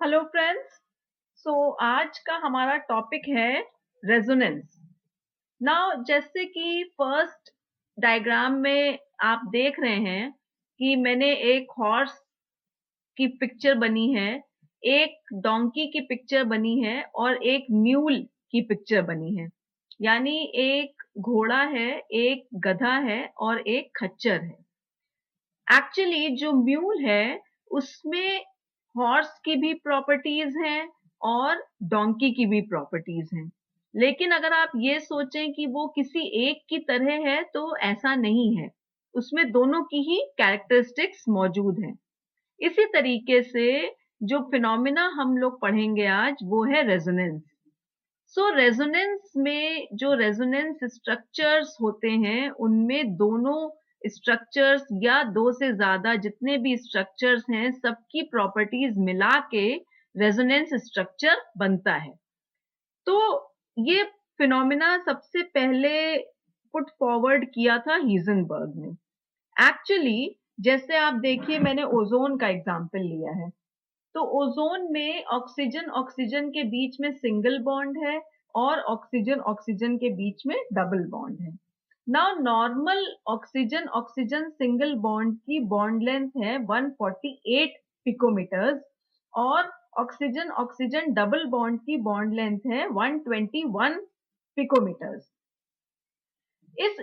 Hello friends. आज का हमारा टॉपिक है रेजोनेंस। नाउ जैसे कि फर्स्ट डायग्राम में आप देख रहे हैं कि मैंने एक हॉर्स की पिक्चर बनी है, एक डोंकी की पिक्चर बनी है और एक म्यूल की पिक्चर बनी है। यानी एक घोड़ा है, एक गधा है और एक खच्चर है। एक्चुअली जो म्यूल है उसमें हॉर्स की भी प्रॉपर्टीज हैं और डोंकी की भी प्रॉपर्टीज हैं। लेकिन अगर आप ये सोचें कि वो किसी एक की तरह है तो ऐसा नहीं है। उसमें दोनों की ही कैरेक्टरिस्टिक्स मौजूद हैं। इसी तरीके से जो फिनोमिना हम लोग पढ़ेंगे आज वो है रेजोनेंस। रेजोनेंस में जो रेजोनेंस स्ट्रक्चर्स होते हैं उनमें दोनों स्ट्रक्चर्स या दो से ज्यादा जितने भी स्ट्रक्चर्स हैं सबकी प्रॉपर्टीज मिला के रेजोनेंस स्ट्रक्चर बनता है। तो ये फिनोमिना सबसे पहले पुट फॉरवर्ड किया था हीजनबर्ग ने। एक्चुअली जैसे आप देखिए, मैंने ओजोन का एग्जांपल लिया है। तो ओजोन में ऑक्सीजन ऑक्सीजन के बीच में सिंगल बॉन्ड है और ऑक्सीजन ऑक्सीजन के बीच में डबल बॉन्ड है। Now normal oxygen oxygen single bond की बॉन्ड लेंथ है 148 पिकोमीटर्स और ऑक्सीजन ऑक्सीजन डबल बॉन्ड की बॉन्ड लेंथ है 121 पिकोमीटर्स। इस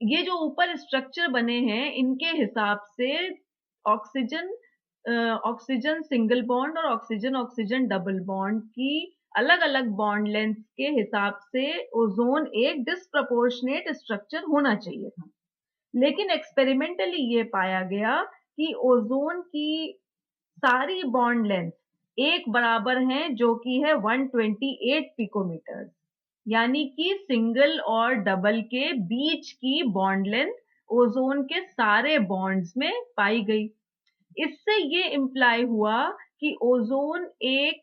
ये जो ऊपर स्ट्रक्चर बने हैं इनके हिसाब से ऑक्सीजन ऑक्सीजन सिंगल बॉन्ड और ऑक्सीजन ऑक्सीजन डबल बॉन्ड की अलग अलग बॉन्ड लेंथ के हिसाब से ओजोन एक डिस्प्रपोर्शनेट स्ट्रक्चर होना चाहिए था। लेकिन एक्सपेरिमेंटली ये पाया गया कि ओजोन की सारी बॉन्ड लेंथ एक बराबर हैं, जो कि है 128 पिकोमीटर। यानी कि सिंगल और डबल के बीच की बॉन्ड लेंथ ओजोन के सारे बॉन्ड्स में पाई गई। इससे ये इंप्लाई हुआ कि ओजोन एक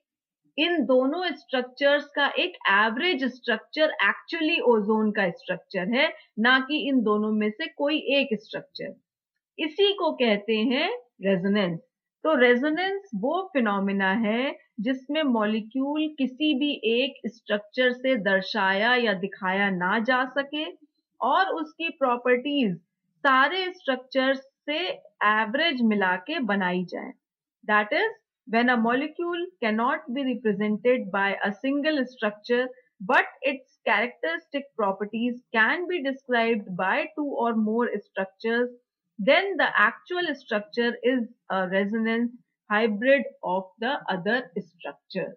इन दोनों स्ट्रक्चर्स का एक एवरेज स्ट्रक्चर एक्चुअली ओजोन का स्ट्रक्चर है, ना कि इन दोनों में से कोई एक स्ट्रक्चर। इसी को कहते हैं रेजोनेंस। तो रेजोनेंस वो फिनोमिना है जिसमें मॉलिक्यूल किसी भी एक स्ट्रक्चर से दर्शाया या दिखाया ना जा सके और उसकी प्रॉपर्टीज सारे स्ट्रक्चर्स से एवरेज मिला के बनाई जाए। That is when a molecule cannot be represented by a single structure but its characteristic properties can be described by two or more structures, then the actual structure is a resonance hybrid of the other structure.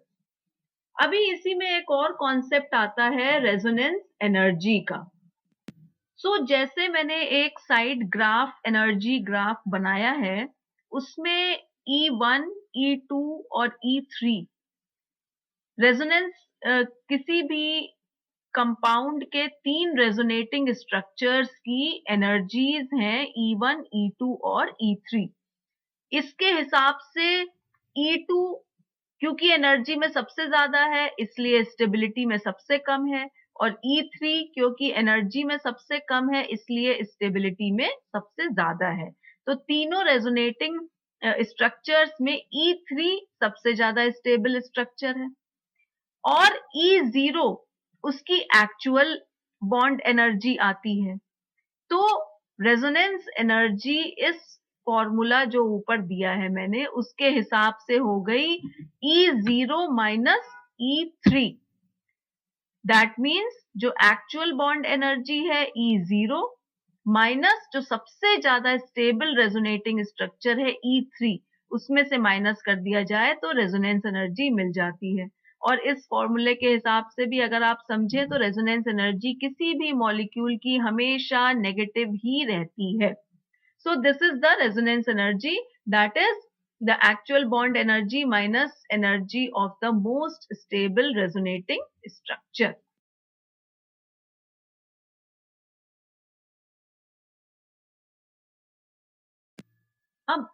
अभी इसी में एक और concept आता है resonance energy का। जैसे मैंने एक साइड ग्राफ एनर्जी ग्राफ बनाया है, उसमें E1, E2 और E3 रेजोनेंस किसी भी कंपाउंड के तीन रेजोनेटिंग स्ट्रक्चर्स की एनर्जीज हैं E1, E2 और E3। इसके हिसाब से E2 क्योंकि एनर्जी में सबसे ज्यादा है इसलिए स्टेबिलिटी में सबसे कम है, और E3 क्योंकि एनर्जी में सबसे कम है इसलिए स्टेबिलिटी में सबसे ज्यादा है। तो तीनों रेजोनेटिंग स्ट्रक्चर्स में E3 सबसे ज्यादा स्टेबल स्ट्रक्चर है और E0 उसकी एक्चुअल बॉन्ड एनर्जी आती है। तो रेजोनेंस एनर्जी इस फॉर्मूला जो ऊपर दिया है मैंने उसके हिसाब से हो गई E0 minus E3। That means जो एक्चुअल बॉन्ड एनर्जी है E0 माइनस जो सबसे ज्यादा स्टेबल रेजोनेटिंग स्ट्रक्चर है E3, उसमें से माइनस कर दिया जाए तो रेजोनेंस एनर्जी मिल जाती है। और इस फॉर्मूले के हिसाब से भी अगर आप समझें तो रेजोनेंस एनर्जी किसी भी मॉलिक्यूल की हमेशा नेगेटिव ही रहती है। So this is the resonance energy, that is the actual bond energy minus energy of the most stable resonating structure. अब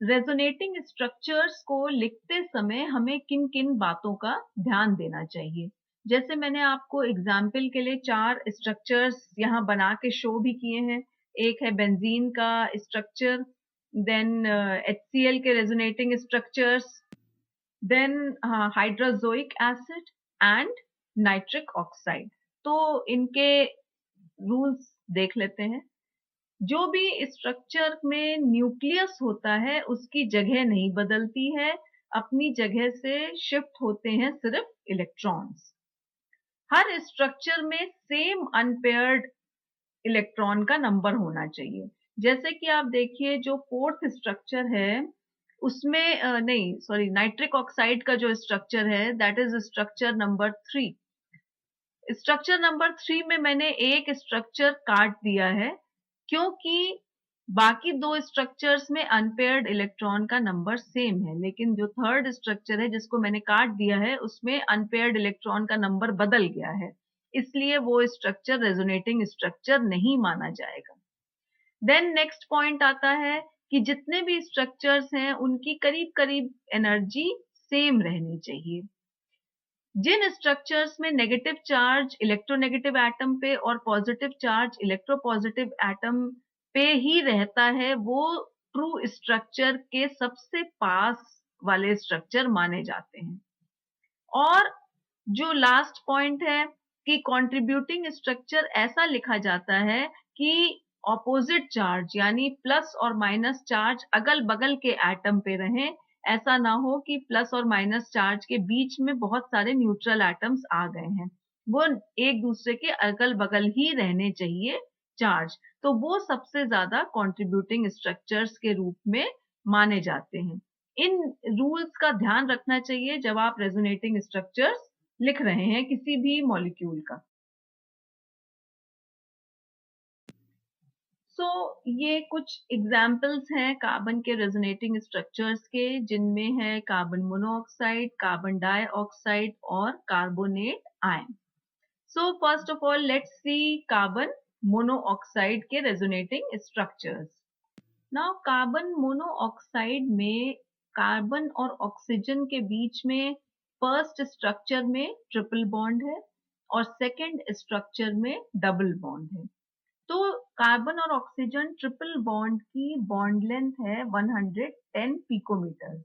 रेजोनेटिंग स्ट्रक्चर्स को लिखते समय हमें किन किन बातों का ध्यान देना चाहिए। जैसे मैंने आपको एग्जाम्पल के लिए चार स्ट्रक्चर्स यहाँ बना के शो भी किए हैं। एक है बेंजीन का स्ट्रक्चर, देन HCl के resonating structures, then hydrazoic acid and nitric oxide. तो इनके रूल्स देख लेते हैं। जो भी स्ट्रक्चर में न्यूक्लियस होता है उसकी जगह नहीं बदलती है, अपनी जगह से शिफ्ट होते हैं सिर्फ इलेक्ट्रॉन्स। हर स्ट्रक्चर में सेम अनपेयर्ड इलेक्ट्रॉन का नंबर होना चाहिए। जैसे कि आप देखिए जो फोर्थ स्ट्रक्चर है उसमें नहीं सॉरी नाइट्रिक ऑक्साइड का जो स्ट्रक्चर है that is structure number 3। Structure number 3 में मैंने एक स्ट्रक्चर काट दिया है क्योंकि बाकी दो स्ट्रक्चर्स में अनपेयर्ड इलेक्ट्रॉन का नंबर सेम है, लेकिन जो थर्ड स्ट्रक्चर है जिसको मैंने काट दिया है उसमें अनपेयर्ड इलेक्ट्रॉन का नंबर बदल गया है, इसलिए वो स्ट्रक्चर रेजोनेटिंग स्ट्रक्चर नहीं माना जाएगा। देन नेक्स्ट पॉइंट आता है कि जितने भी स्ट्रक्चर्स हैं उनकी करीब करीब एनर्जी सेम रहनी चाहिए। जिन स्ट्रक्चर्स में नेगेटिव चार्ज इलेक्ट्रोनेगेटिव एटम पे और पॉजिटिव चार्ज इलेक्ट्रोपॉजिटिव एटम पे ही रहता है वो ट्रू स्ट्रक्चर के सबसे पास वाले स्ट्रक्चर माने जाते हैं। और जो लास्ट पॉइंट है कि कंट्रीब्यूटिंग स्ट्रक्चर ऐसा लिखा जाता है कि ऑपोजिट चार्ज यानी प्लस और माइनस चार्ज अगल बगल के एटम पे रहें, ऐसा ना हो कि प्लस और माइनस चार्ज के बीच में बहुत सारे न्यूट्रल एटम्स आ गए हैं, वो एक दूसरे के अगल बगल ही रहने चाहिए चार्ज। तो वो सबसे ज्यादा कंट्रीब्यूटिंग स्ट्रक्चर्स के रूप में माने जाते हैं। इन रूल्स का ध्यान रखना चाहिए जब आप रेजोनेटिंग स्ट्रक्चर्स लिख रहे हैं किसी भी मॉलिक्यूल का। ये कुछ एग्जाम्पल्स हैं कार्बन के रेजोनेटिंग स्ट्रक्चर्स के, जिनमें है कार्बन मोनोऑक्साइड, कार्बन डाइऑक्साइड और carbonate ion. First of all let's see carbon monoxide के resonating structures. Now carbon monoxide में कार्बन और ऑक्सीजन के बीच में फर्स्ट स्ट्रक्चर में ट्रिपल बॉन्ड है और सेकंड स्ट्रक्चर में डबल बॉन्ड है। तो कार्बन और ऑक्सीजन ट्रिपल बॉन्ड की बॉन्ड लेंथ है 110 पिकोमीटर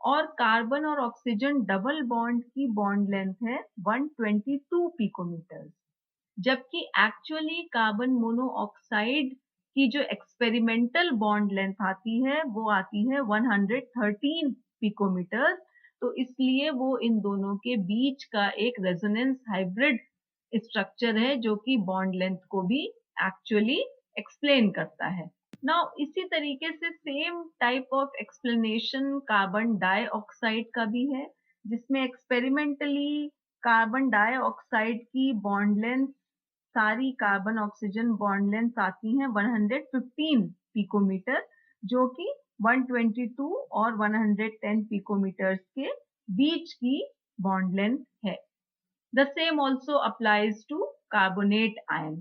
और कार्बन और ऑक्सीजन डबल बॉन्ड की बॉन्ड लेंथ है 122 पिकोमीटर। जबकि एक्चुअली कार्बन मोनोऑक्साइड की जो एक्सपेरिमेंटल बॉन्ड लेंथ आती है वो आती है 113 पिकोमीटर। तो इसलिए वो इन दोनों के बीच का एक रेजोनेंस हाइब्रिड स्ट्रक्चर है जो कि बॉन्ड लेंथ को भी एक्चुअली एक्सप्लेन करता है। नाउ इसी तरीके से same type of explanation carbon dioxide का भी है, जिसमें एक्सपेरिमेंटली कार्बन डाइऑक्साइड की बॉन्ड लेंथ सारी कार्बन ऑक्सीजन बॉन्ड लेंथ आती हैं 115 पिकोमीटर, जो कि 122 और 110 पिकोमीटर के बीच की बॉन्ड लेंथ है। The same also applies to carbonate ion.